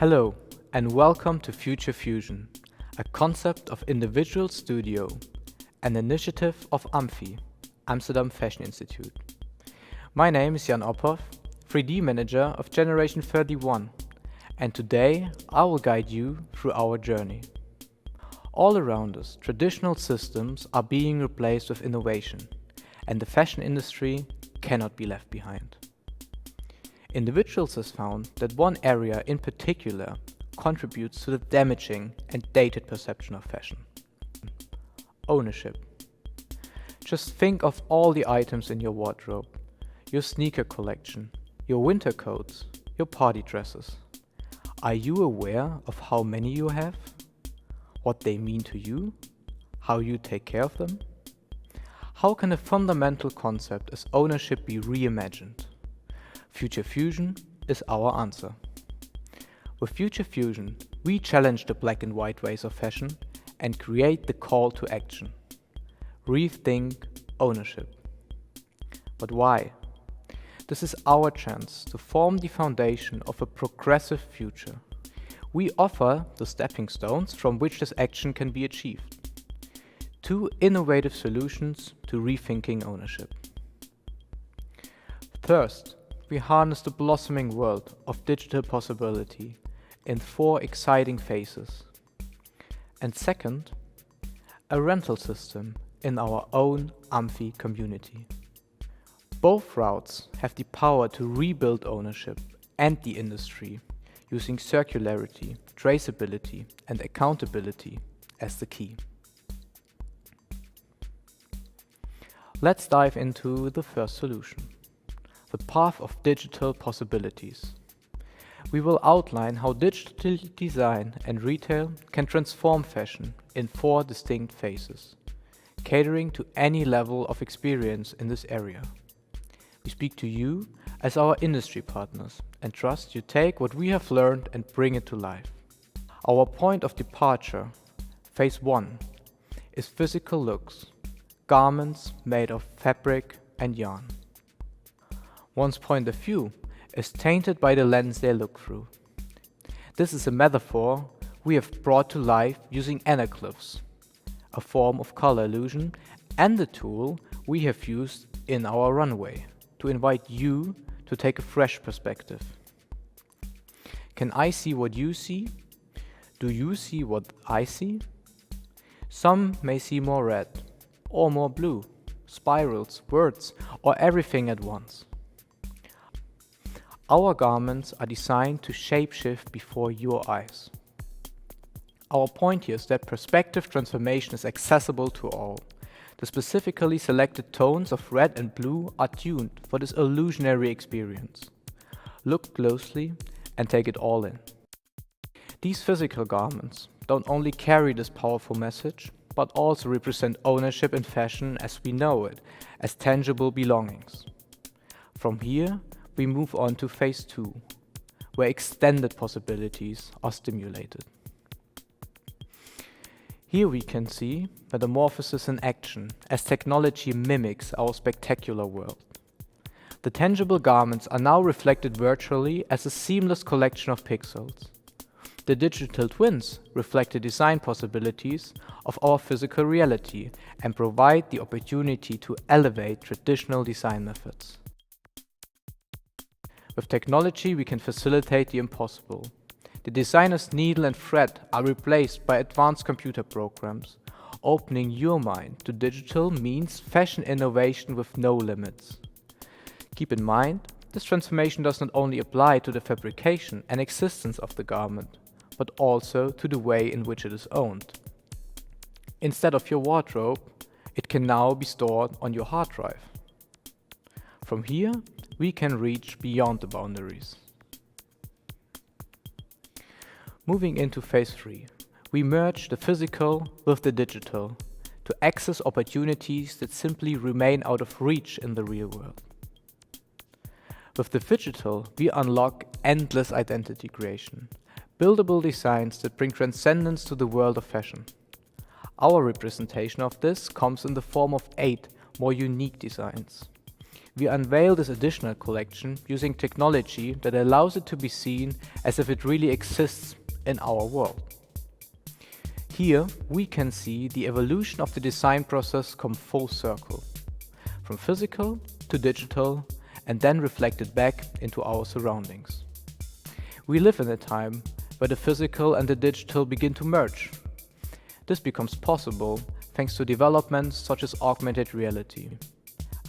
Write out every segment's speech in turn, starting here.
Hello and welcome to Future Fusion, a concept of individual studio, an initiative of AMFI, Amsterdam Fashion Institute. My name is Jan Ophoff, 3D manager of Generation 31, and today I will guide you through our journey. All around us, traditional systems are being replaced with innovation, and the fashion industry cannot be left behind. INDiViDUALS has found that one area in particular contributes to the damaging and dated perception of fashion: ownership. Just think of all the items in your wardrobe, your sneaker collection, your winter coats, your party dresses. Are you aware of how many you have? What they mean to you? How you take care of them? How can a fundamental concept as ownership be reimagined? Future Fusion is our answer. With Future Fusion, we challenge the black and white ways of fashion and create the call to action. Rethink ownership. But why? This is our chance to form the foundation of a progressive future. We offer the stepping stones from which this action can be achieved. 2 innovative solutions to rethinking ownership. First, we harness the blossoming world of digital possibility in 4 exciting phases. And second, a rental system in our own AMFI community. Both routes have the power to rebuild ownership and the industry using circularity, traceability, and accountability as the key. Let's dive into the first solution: the path of digital possibilities. We will outline how digital design and retail can transform fashion in 4 distinct phases, catering to any level of experience in this area. We speak to you as our industry partners and trust you take what we have learned and bring it to life. Our point of departure, phase 1, is physical looks, garments made of fabric and yarn. One's point of view is tainted by the lens they look through. This is a metaphor we have brought to life using anaglyphs, a form of color illusion, and the tool we have used in our runway to invite you to take a fresh perspective. Can I see what you see? Do you see what I see? Some may see more red or more blue, spirals, words, or everything at once. Our garments are designed to shapeshift before your eyes. Our point here is that perspective transformation is accessible to all. The specifically selected tones of red and blue are tuned for this illusionary experience. Look closely and take it all in. These physical garments don't only carry this powerful message, but also represent ownership in fashion as we know it, as tangible belongings. From here, we move on to phase 2, where extended possibilities are stimulated. Here we can see metamorphosis in action as technology mimics our spectacular world. The tangible garments are now reflected virtually as a seamless collection of pixels. The digital twins reflect the design possibilities of our physical reality and provide the opportunity to elevate traditional design methods. With technology, we can facilitate the impossible. The designer's needle and thread are replaced by advanced computer programs. Opening your mind to digital means fashion innovation with no limits. Keep in mind, this transformation does not only apply to the fabrication and existence of the garment, but also to the way in which it is owned. Instead of your wardrobe, it can now be stored on your hard drive. From here, we can reach beyond the boundaries. Moving into phase 3, we merge the physical with the digital to access opportunities that simply remain out of reach in the real world. With the digital, we unlock endless identity creation, buildable designs that bring transcendence to the world of fashion. Our representation of this comes in the form of 8 more unique designs. We unveil this additional collection using technology that allows it to be seen as if it really exists in our world. Here we can see the evolution of the design process come full circle, from physical to digital, and then reflected back into our surroundings. We live in a time where the physical and the digital begin to merge. This becomes possible thanks to developments such as augmented reality,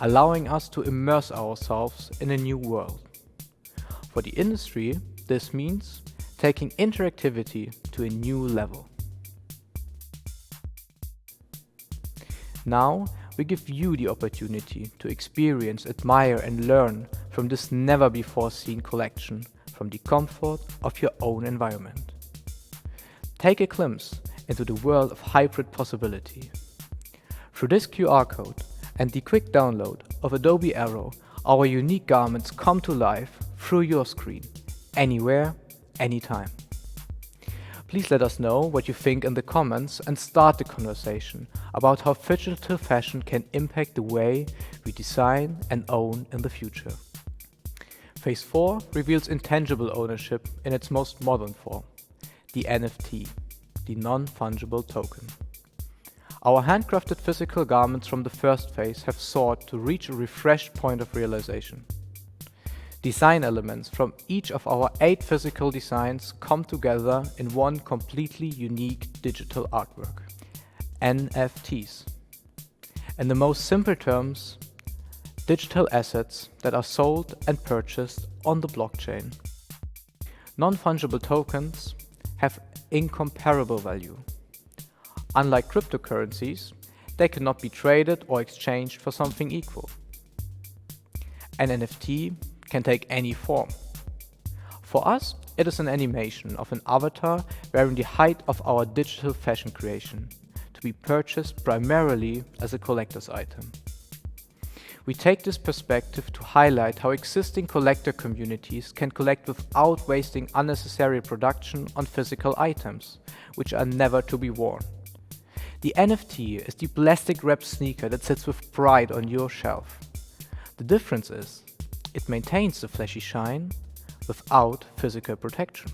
allowing us to immerse ourselves in a new world. For the industry, this means taking interactivity to a new level. Now, we give you the opportunity to experience, admire and learn from this never-before-seen collection from the comfort of your own environment. Take a glimpse into the world of hybrid possibility. Through this QR code and the quick download of Adobe Aero, our unique garments come to life through your screen, anywhere, anytime. Please let us know what you think in the comments and start the conversation about how digital fashion can impact the way we design and own in the future. Phase 4 reveals intangible ownership in its most modern form, the NFT, the non-fungible token. Our handcrafted physical garments from the first phase have sought to reach a refreshed point of realization. Design elements from each of our 8 physical designs come together in one completely unique digital artwork, NFTs. In the most simple terms, digital assets that are sold and purchased on the blockchain. Non-fungible tokens have incomparable value. Unlike cryptocurrencies, they cannot be traded or exchanged for something equal. An NFT can take any form. For us, it is an animation of an avatar wearing the height of our digital fashion creation, to be purchased primarily as a collector's item. We take this perspective to highlight how existing collector communities can collect without wasting unnecessary production on physical items, which are never to be worn. The NFT is the plastic-wrapped sneaker that sits with pride on your shelf. The difference is, it maintains the flashy shine without physical protection.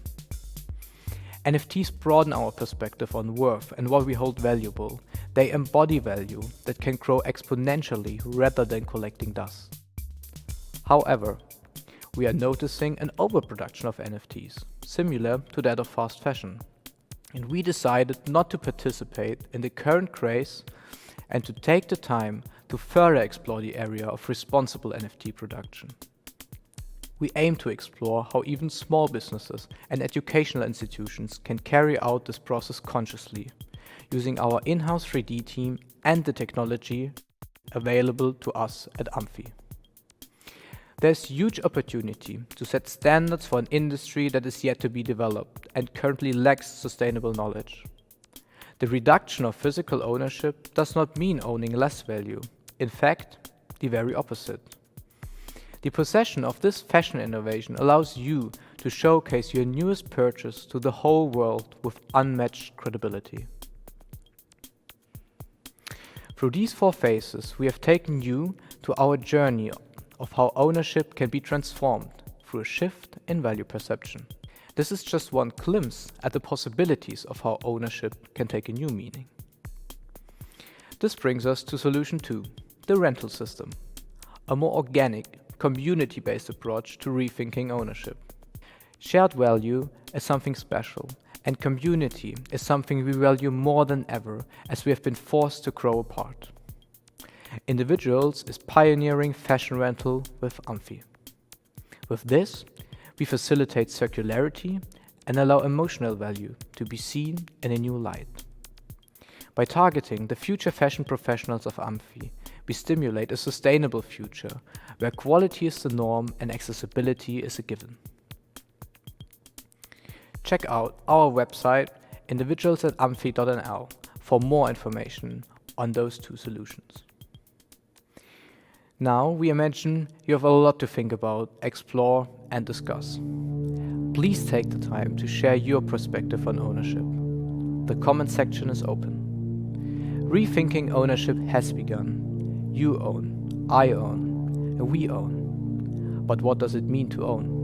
NFTs broaden our perspective on worth and what we hold valuable. They embody value that can grow exponentially rather than collecting dust. However, we are noticing an overproduction of NFTs, similar to that of fast fashion. And we decided not to participate in the current craze and to take the time to further explore the area of responsible NFT production. We aim to explore how even small businesses and educational institutions can carry out this process consciously, using our in-house 3D team and the technology available to us at AMFI. There's huge opportunity to set standards for an industry that is yet to be developed and currently lacks sustainable knowledge. The reduction of physical ownership does not mean owning less value. In fact, the very opposite. The possession of this fashion innovation allows you to showcase your newest purchase to the whole world with unmatched credibility. Through these 4 phases, we have taken you to our journey of how ownership can be transformed through a shift in value perception. This is just one glimpse at the possibilities of how ownership can take a new meaning. This brings us to solution 2, the rental system, a more organic, community-based approach to rethinking ownership. Shared value is something special, and community is something we value more than ever as we have been forced to grow apart. iNDiViDUALS is pioneering fashion rental with AMFI. With this, we facilitate circularity and allow emotional value to be seen in a new light. By targeting the future fashion professionals of AMFI, we stimulate a sustainable future where quality is the norm and accessibility is a given. Check out our website individuals@amfi.nl for more information on those 2 solutions. Now we imagine you have a lot to think about, explore and discuss. Please take the time to share your perspective on ownership. The comment section is open. Rethinking ownership has begun. You own, I own, we own. But what does it mean to own?